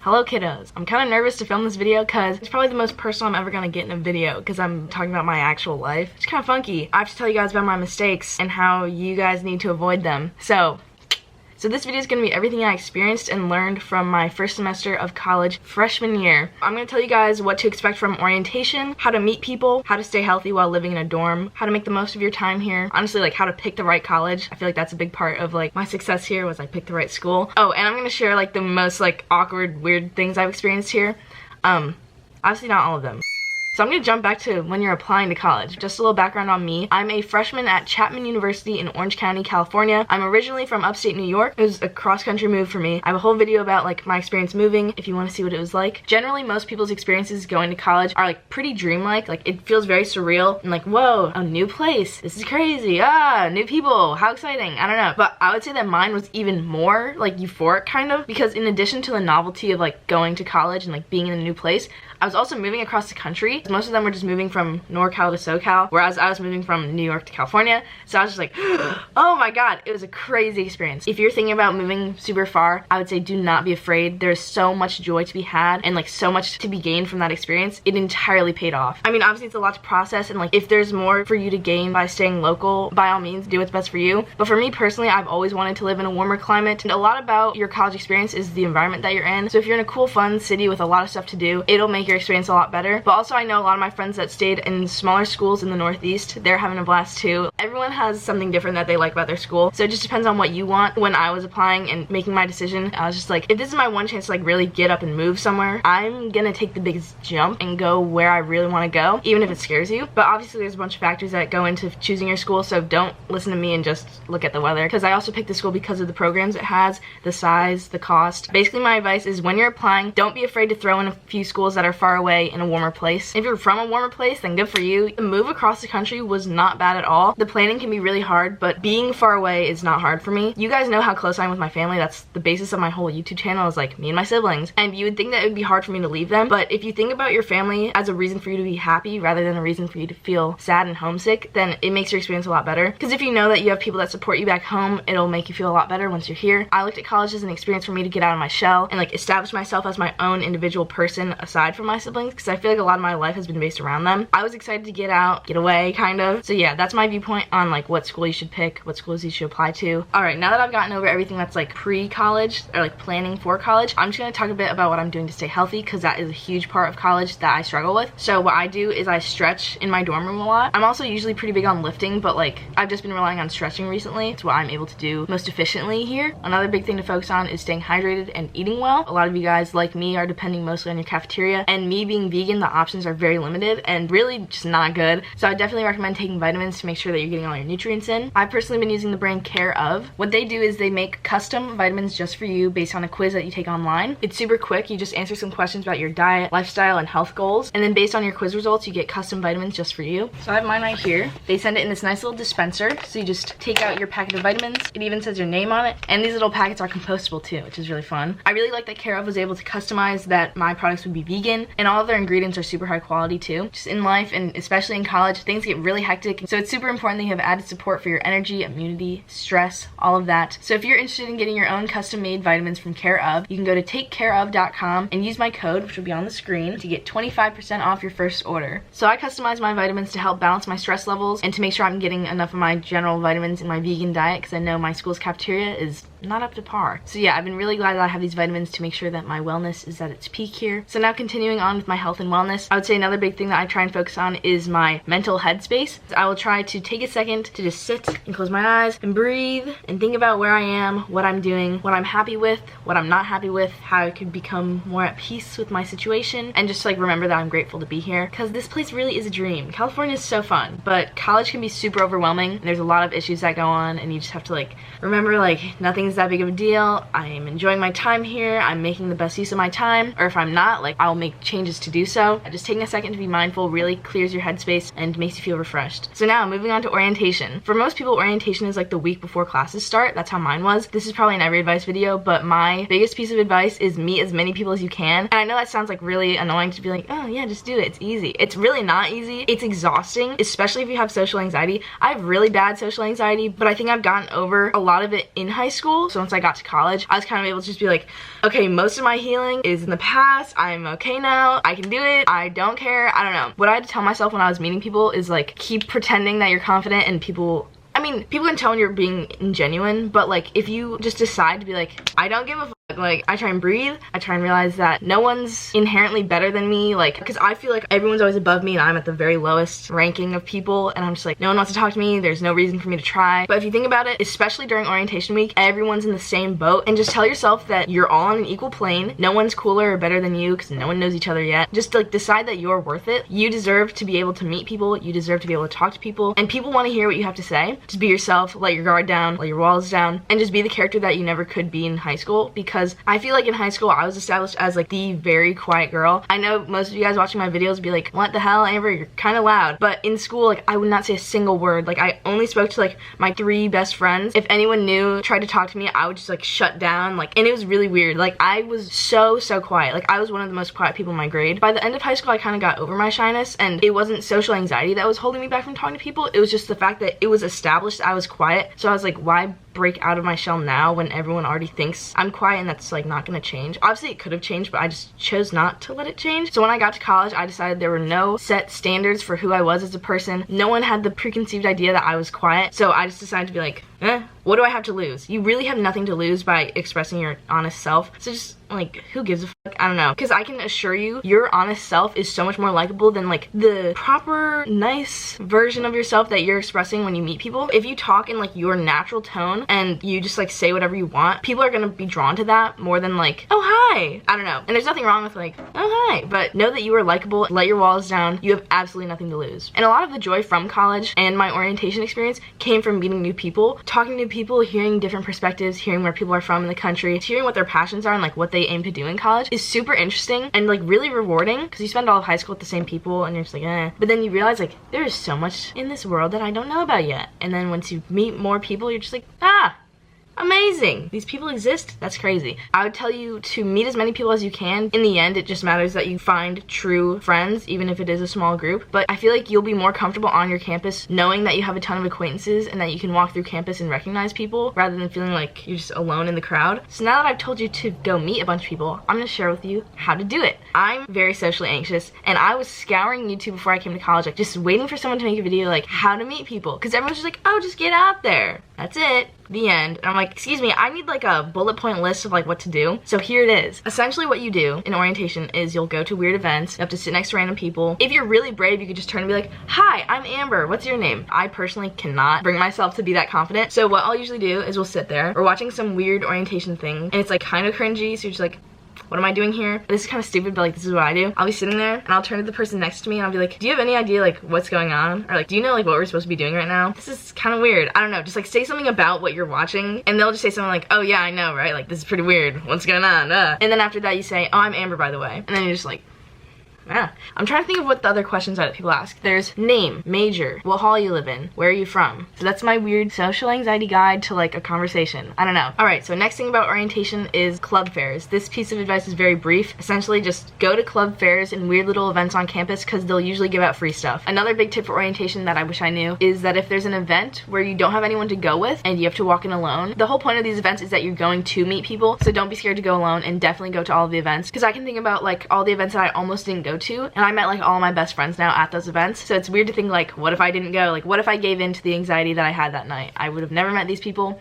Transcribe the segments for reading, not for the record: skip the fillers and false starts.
Hello kiddos. I'm kind of nervous to film this video because it's probably the most personal I'm ever going to get in a video because I'm talking about my actual life. It's kind of funky. I have to tell you guys about my mistakes and how you guys need to avoid them. So this video is going to be everything I experienced and learned from my first semester of college freshman year. I'm going to tell you guys what to expect from orientation, how to meet people, how to stay healthy while living in a dorm, how to make the most of your time here, honestly like how to pick the right college. I feel like that's a big part of like my success here was I picked the right school. Oh, and I'm going to share like the most like awkward, weird things I've experienced here. Obviously not all of them. So I'm going to jump back to when you're applying to college. Just a little background on me. I'm a freshman at Chapman University in Orange County, California. I'm originally from upstate New York. It was a cross-country move for me. I have a whole video about like my experience moving if you want to see what it was like. Generally, most people's experiences going to college are like pretty dreamlike. Like it feels very surreal and like, whoa, a new place. This is crazy. New people. How exciting. I don't know. But I would say that mine was even more like euphoric kind of because in addition to the novelty of like going to college and like being in a new place, I was also moving across the country. Most of them were just moving from NorCal to SoCal, whereas I was moving from New York to California. So I was just like, oh my god, it was a crazy experience. If you're thinking about moving super far, I would say do not be afraid. There's so much joy to be had and like so much to be gained from that experience. It entirely paid off. I mean, obviously it's a lot to process and like if there's more for you to gain by staying local, by all means, do what's best for you. But for me personally, I've always wanted to live in a warmer climate. And a lot about your college experience is the environment that you're in. So if you're in a cool, fun city with a lot of stuff to do, it'll make your experience a lot better. But also I know a lot of my friends that stayed in smaller schools in the Northeast, they're having a blast too. Everyone has something different that they like about their school, so it just depends on what you want. When I was applying and making my decision, I was just like, if this is my one chance to like really get up and move somewhere, I'm gonna take the biggest jump and go where I really want to go, even if it scares you. But obviously there's a bunch of factors that go into choosing your school, so don't listen to me and just look at the weather, because I also picked the school because of the programs it has, the size, the cost. Basically my advice is when you're applying, don't be afraid to throw in a few schools that are far away in a warmer place. If you're from a warmer place, then good for you. The move across the country was not bad at all. The planning can be really hard, but being far away is not hard for me. You guys know how close I am with my family. That's the basis of my whole YouTube channel is like me and my siblings. And you would think that it would be hard for me to leave them, but if you think about your family as a reason for you to be happy rather than a reason for you to feel sad and homesick, then it makes your experience a lot better. Because if you know that you have people that support you back home, it'll make you feel a lot better once you're here. I looked at college as an experience for me to get out of my shell and like establish myself as my own individual person aside from my siblings, because I feel like a lot of my life has been based around them. I was excited to get out, get away, kind of. So yeah, that's my viewpoint on like what school you should pick, what schools you should apply to. Alright, now that I've gotten over everything that's like pre-college or like planning for college, I'm just gonna talk a bit about what I'm doing to stay healthy, because that is a huge part of college that I struggle with. So what I do is I stretch in my dorm room a lot. I'm also usually pretty big on lifting, but like I've just been relying on stretching recently. It's what I'm able to do most efficiently here. Another big thing to focus on is staying hydrated and eating well. A lot of you guys like me are depending mostly on your cafeteria, and me being vegan, the options are very limited and really just not good. So I definitely recommend taking vitamins to make sure that you're getting all your nutrients in. I've personally been using the brand Care Of. What they do is they make custom vitamins just for you based on a quiz that you take online. It's super quick. You just answer some questions about your diet, lifestyle, and health goals, and then based on your quiz results you get custom vitamins just for you. So I have mine right here. They send it in this nice little dispenser, so you just take out your packet of vitamins. It even says your name on it, and these little packets are compostable too, which is really fun. I really like that Care Of was able to customize that my products would be vegan, and all of their ingredients are super high quality too. Just in life, and especially in college, things get really hectic, so it's super important that you have added support for your energy, immunity, stress, all of that. So if you're interested in getting your own custom made vitamins from Care Of, you can go to takecareof.com and use my code, which will be on the screen, to get 25% off your first order. So I customize my vitamins to help balance my stress levels and to make sure I'm getting enough of my general vitamins in my vegan diet, because I know my school's cafeteria is not up to par. So yeah, I've been really glad that I have these vitamins to make sure that my wellness is at its peak here. So now continuing on with my health and wellness, I would say another big thing that I try and focus on is my mental headspace. I will try to take a second to just sit and close my eyes and breathe and think about where I am, what I'm doing, what I'm happy with, what I'm not happy with, how I could become more at peace with my situation, and just like remember that I'm grateful to be here, because this place really is a dream. California is so fun, but college can be super overwhelming, and there's a lot of issues that go on, and you just have to like remember like nothing's that big of a deal. I am enjoying my time here. I'm making the best use of my time, or if I'm not, like I'll make changes to do so. Just taking a second to be mindful really clears your headspace and makes you feel refreshed. So now moving on to orientation. For most people, orientation is like the week before classes start. That's how mine was. This is probably in every advice video, but my biggest piece of advice is meet as many people as you can. And I know that sounds like really annoying to be like, oh yeah, just do it, it's easy. It's really not easy. It's exhausting, especially if you have social anxiety. I have really bad social anxiety, but I think I've gotten over a lot of it in high school. school. So once I got to college, I was kind of able to just be like, okay, most of my healing is in the past. I'm okay now. I can do it. I don't care. I don't know. What I had to tell myself when I was meeting people is like, keep pretending that you're confident, and people can tell when you're being ingenuine, but like if you just decide to be like, I don't give a fuck, like I try and breathe, I try and realize that no one's inherently better than me, like, because I feel like everyone's always above me and I'm at the very lowest ranking of people, and I'm just like, no one wants to talk to me, there's no reason for me to try. But if you think about it, especially during orientation week, everyone's in the same boat, and just tell yourself that you're all on an equal plane. No one's cooler or better than you because no one knows each other yet. Just like decide that you're worth it. You deserve to be able to meet people, you deserve to be able to talk to people, and people want to hear what you have to say. Just be yourself, let your guard down, let your walls down, and just be the character that you never could be in high school, because I feel like in high school I was established as like the very quiet girl. I know most of you guys watching my videos be like, what the hell, Amber, you're kind of loud. But in school, like, I would not say a single word. Like, I only spoke to like my 3 best friends. If anyone new tried to talk to me, I would just like shut down, like, and it was really weird. Like, I was so quiet. Like, I was one of the most quiet people in my grade. By the end of high school, I kind of got over my shyness, and it wasn't social anxiety that was holding me back from talking to people. It was just the fact that it was established I was quiet. So I was like, why break out of my shell now when everyone already thinks I'm quiet, and that's like not gonna change? Obviously it could have changed, but I just chose not to let it change. So when I got to college, I decided there were no set standards for who I was as a person. No one had the preconceived idea that I was quiet, so I just decided to be like, what do I have to lose? You really have nothing to lose by expressing your honest self. So just like, who gives a fuck? I don't know. Because I can assure you, your honest self is so much more likable than like the proper, nice version of yourself that you're expressing when you meet people. If you talk in like your natural tone and you just like say whatever you want, people are gonna be drawn to that more than like, oh hi. I don't know. And there's nothing wrong with like, oh hi. But know that you are likable, let your walls down, you have absolutely nothing to lose. And a lot of the joy from college and my orientation experience came from meeting new people, talking to people, hearing different perspectives, hearing where people are from in the country, hearing what their passions are and like what they aim to do in college is super interesting and like really rewarding, because you spend all of high school with the same people and you're just like, but then you realize like there is so much in this world that I don't know about yet. And then once you meet more people, you're just like, amazing, these people exist. That's crazy. I would tell you to meet as many people as you can. In the end, it just matters that you find true friends, even if it is a small group. But I feel like you'll be more comfortable on your campus knowing that you have a ton of acquaintances and that you can walk through campus and recognize people rather than feeling like you're just alone in the crowd. So now that I've told you to go meet a bunch of people, I'm gonna share with you how to do it. I'm very socially anxious, and I was scouring YouTube before I came to college, like just waiting for someone to make a video like how to meet people, because everyone's just like, oh, just get out there. That's it. The end. And I'm like, excuse me, I need like a bullet point list of like what to do. So here it is. Essentially what you do in orientation is you'll go to weird events. You have to sit next to random people. If you're really brave, you could just turn and be like, hi, I'm Amber. What's your name? I personally cannot bring myself to be that confident. So what I'll usually do is we'll sit there. We're watching some weird orientation thing, and it's like kind of cringy. So you're just like, what am I doing here? This is kind of stupid, but like this is what I do. I'll be sitting there and I'll turn to the person next to me and I'll be like, do you have any idea like what's going on? Or like, do you know like what we're supposed to be doing right now? This is kind of weird. I don't know. Just like say something about what you're watching, and they'll just say something like, oh yeah, I know, right? Like this is pretty weird. What's going on? And then after that you say, oh, I'm Amber, by the way. And then you're just like, yeah. I'm trying to think of what the other questions are that people ask. There's name, major, what hall you live in, where are you from? So that's my weird social anxiety guide to like a conversation. I don't know. Alright, so next thing about orientation is club fairs. This piece of advice is very brief. Essentially just go to club fairs and weird little events on campus because they'll usually give out free stuff. Another big tip for orientation that I wish I knew is that if there's an event where you don't have anyone to go with and you have to walk in alone, the whole point of these events is that you're going to meet people, so don't be scared to go alone and definitely go to all of the events, because I can think about like all the events that I almost didn't go to, and I met like all my best friends now at those events. So it's weird to think like, what if I didn't go? Like, what if I gave in to the anxiety that I had that night? I would have never met these people.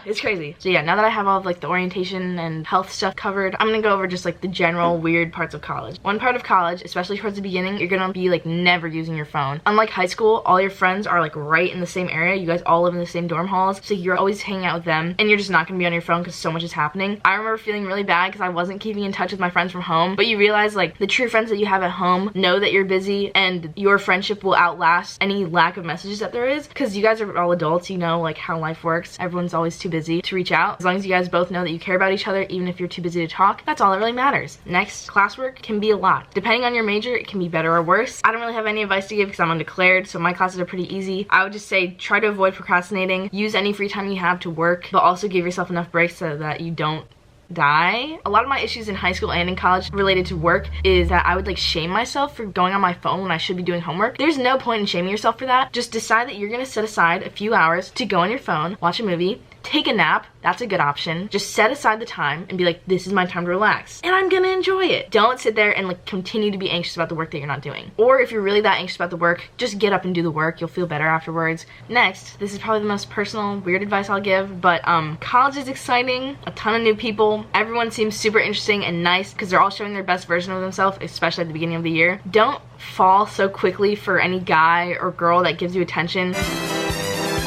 It's crazy. So yeah, now that I have all of like the orientation and health stuff covered, I'm gonna go over just like the general weird parts of college. One part of college, especially towards the beginning, you're gonna be like never using your phone. Unlike high school, all your friends are like right in the same area. You guys all live in the same dorm halls, so you're always hanging out with them, and you're just not gonna be on your phone because so much is happening. I remember feeling really bad because I wasn't keeping in touch with my friends from home, but you realize like the true friends that you have at home know that you're busy, and your friendship will outlast any lack of messages that there is, because you guys are all adults, you know like how life works. Everyone's always too busy to reach out. As long as you guys both know that you care about each other, even if you're too busy to talk, that's all that really matters. Next, classwork can be a lot. Depending on your major, it can be better or worse. I don't really have any advice to give because I'm undeclared, so my classes are pretty easy. I would just say try to avoid procrastinating. Use any free time you have to work, but also give yourself enough breaks so that you don't die. A lot of my issues in high school and in college related to work is that I would like shame myself for going on my phone when I should be doing homework. There's no point in shaming yourself for that. Just decide that you're gonna set aside a few hours to go on your phone, watch a movie, Take a nap. That's a good option. Just set aside the time and be like, this is my time to relax. And I'm gonna enjoy it. Don't sit there and like continue to be anxious about the work that you're not doing. Or if you're really that anxious about the work, just get up and do the work. You'll feel better afterwards. Next, this is probably the most personal, weird advice I'll give, but college is exciting. A ton of new people. Everyone seems super interesting and nice because they're all showing their best version of themselves, especially at the beginning of the year. Don't fall so quickly for any guy or girl that gives you attention.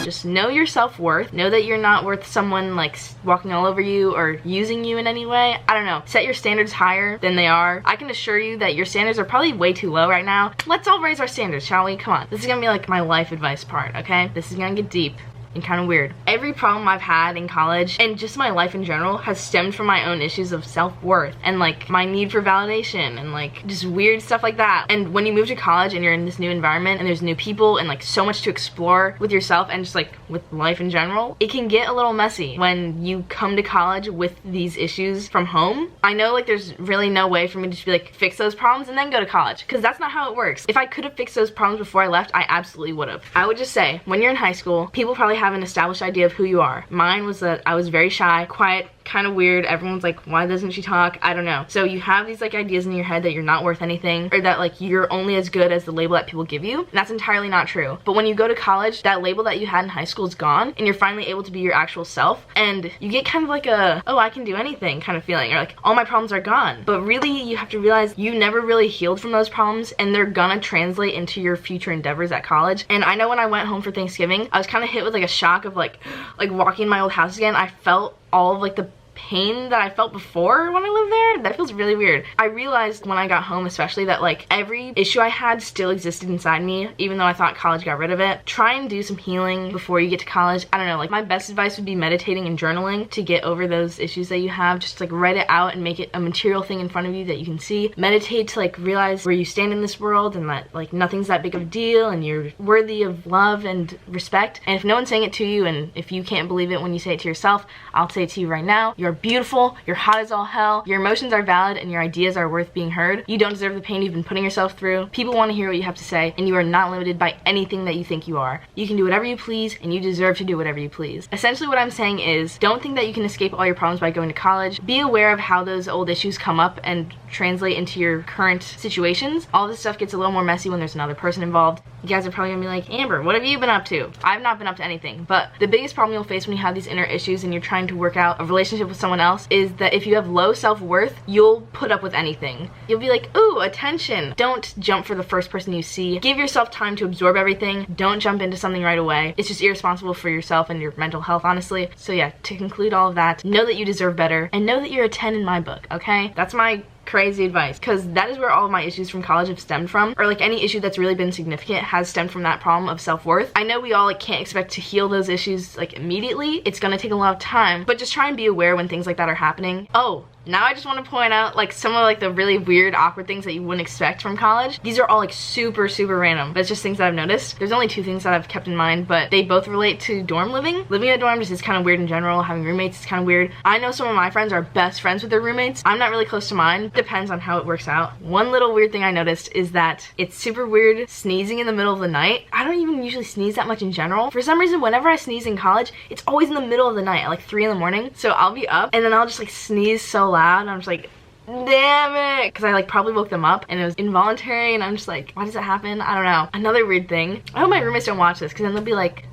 Just know your self-worth. Know that you're not worth someone like walking all over you or using you in any way. I don't know. Set your standards higher than they are. I can assure you that your standards are probably way too low right now. Let's all raise our standards, shall we? Come on. This is gonna be like my life advice part, okay? This is gonna get deep and kind of weird. Every problem I've had in college and just my life in general has stemmed from my own issues of self-worth and like my need for validation and like just weird stuff like that. And when you move to college and you're in this new environment and there's new people and like so much to explore with yourself and just like with life in general, it can get a little messy when you come to college with these issues from home. I know like there's really no way for me to just be like fix those problems and then go to college, because that's not how it works. If I could have fixed those problems before I left, I absolutely would have. I would just say, when you're in high school, people probably have an established idea of who you are. Mine was that I was very shy, quiet, kind of weird. Everyone's like, why doesn't she talk? I don't know. So you have these like ideas in your head that you're not worth anything, or that like you're only as good as the label that people give you. And that's entirely not true. But when you go to college, that label that you had in high school is gone and you're finally able to be your actual self, and you get kind of like a, oh, I can do anything kind of feeling, or like all my problems are gone. But really you have to realize you never really healed from those problems, and they're gonna translate into your future endeavors at college. And I know when I went home for Thanksgiving, I was kind of hit with like a shock of like walking in my old house again. I felt all of like the pain that I felt before when I lived there. That feels really weird. I realized when I got home especially that like every issue I had still existed inside me, even though I thought college got rid of it. Try and do some healing before you get to college. I don't know, like my best advice would be meditating and journaling to get over those issues that you have. Just like write it out and make it a material thing in front of you that you can see. Meditate to like realize where you stand in this world and that like nothing's that big of a deal and you're worthy of love and respect. And if no one's saying it to you, and if you can't believe it when you say it to yourself, I'll say it to you right now. You're beautiful, you're hot as all hell, your emotions are valid, and your ideas are worth being heard. You don't deserve the pain you've been putting yourself through. People want to hear what you have to say, and you are not limited by anything that you think you are. You can do whatever you please, and you deserve to do whatever you please. Essentially what I'm saying is, don't think that you can escape all your problems by going to college. Be aware of how those old issues come up and translate into your current situations. All this stuff gets a little more messy when there's another person involved. You guys are probably gonna be like, Amber, what have you been up to? I've not been up to anything, but the biggest problem you'll face when you have these inner issues and you're trying to work out a relationship with someone else is that if you have low self-worth, you'll put up with anything. You'll be like, ooh, attention. Don't jump for the first person you see. Give yourself time to absorb everything. Don't jump into something right away. It's just irresponsible for yourself and your mental health, honestly. So yeah, to conclude all of that, know that you deserve better and know that you're a 10 in my book, okay? That's my crazy advice, because that is where all of my issues from college have stemmed from, or like any issue that's really been significant has stemmed from that problem of self-worth. I know we all like can't expect to heal those issues like immediately. It's gonna take a lot of time, but just try and be aware when things like that are happening. Oh, now I just want to point out like some of like the really weird, awkward things that you wouldn't expect from college. These are all like super random, but it's just things that I've noticed. There's only two things that I've kept in mind, but they both relate to dorm living. Living in a dorm just is kind of weird in general. Having roommates is kind of weird. I know some of my friends are best friends with their roommates. I'm not really close to mine. Depends on how it works out. One little weird thing I noticed is that it's super weird sneezing in the middle of the night. I don't even usually sneeze that much in general. For some reason, whenever I sneeze in college, it's always in the middle of the night at like 3 in the morning. So I'll be up and then I'll just like sneeze so loud and I'm just like, damn it, because I like probably woke them up and it was involuntary and I'm just like, why does that happen? I don't know. Another weird thing, I hope my roommates don't watch this because then they'll be like,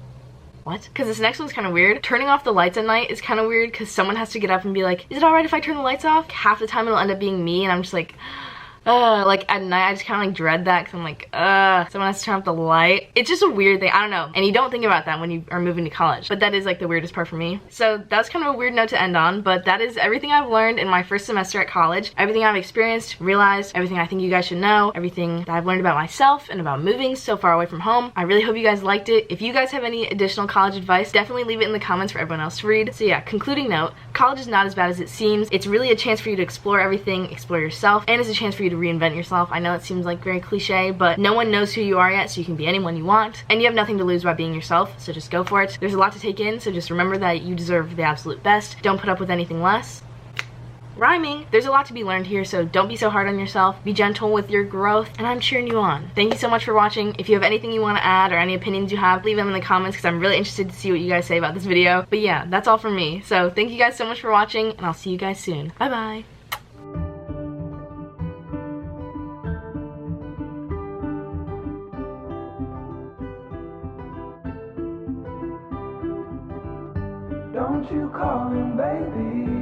what? Because this next one's kind of weird. Turning off the lights at night is kind of weird because someone has to get up and be like, is it alright if I turn the lights off? Half the time it'll end up being me and I'm just like like at night I just kind of like dread that because I'm like, someone has to turn off the light. It's just a weird thing, I don't know. And you don't think about that when you are moving to college, but that is like the weirdest part for me. So that's kind of a weird note to end on, but that is everything I've learned in my first semester at college. Everything I've experienced, realized, everything I think you guys should know, everything that I've learned about myself and about moving so far away from home. I really hope you guys liked it. If you guys have any additional college advice, definitely leave it in the comments for everyone else to read. So yeah, concluding note, college is not as bad as it seems. It's really a chance for you to explore everything, explore yourself, and it's a chance for you to reinvent yourself. I know it seems like very cliche, but no one knows who you are yet, so you can be anyone you want, and you have nothing to lose by being yourself, so just go for it. There's a lot to take in, so just remember that you deserve the absolute best. Don't put up with anything less. rhyming. There's a lot to be learned here, so don't be so hard on yourself. Be gentle with your growth, and I'm cheering you on. Thank you so much for watching. If you have anything you want to add or any opinions you have, leave them in the comments because I'm really interested to see what you guys say about this video. But yeah, that's all from me. So thank you guys so much for watching, and I'll see you guys soon. Bye bye. Don't you call him baby.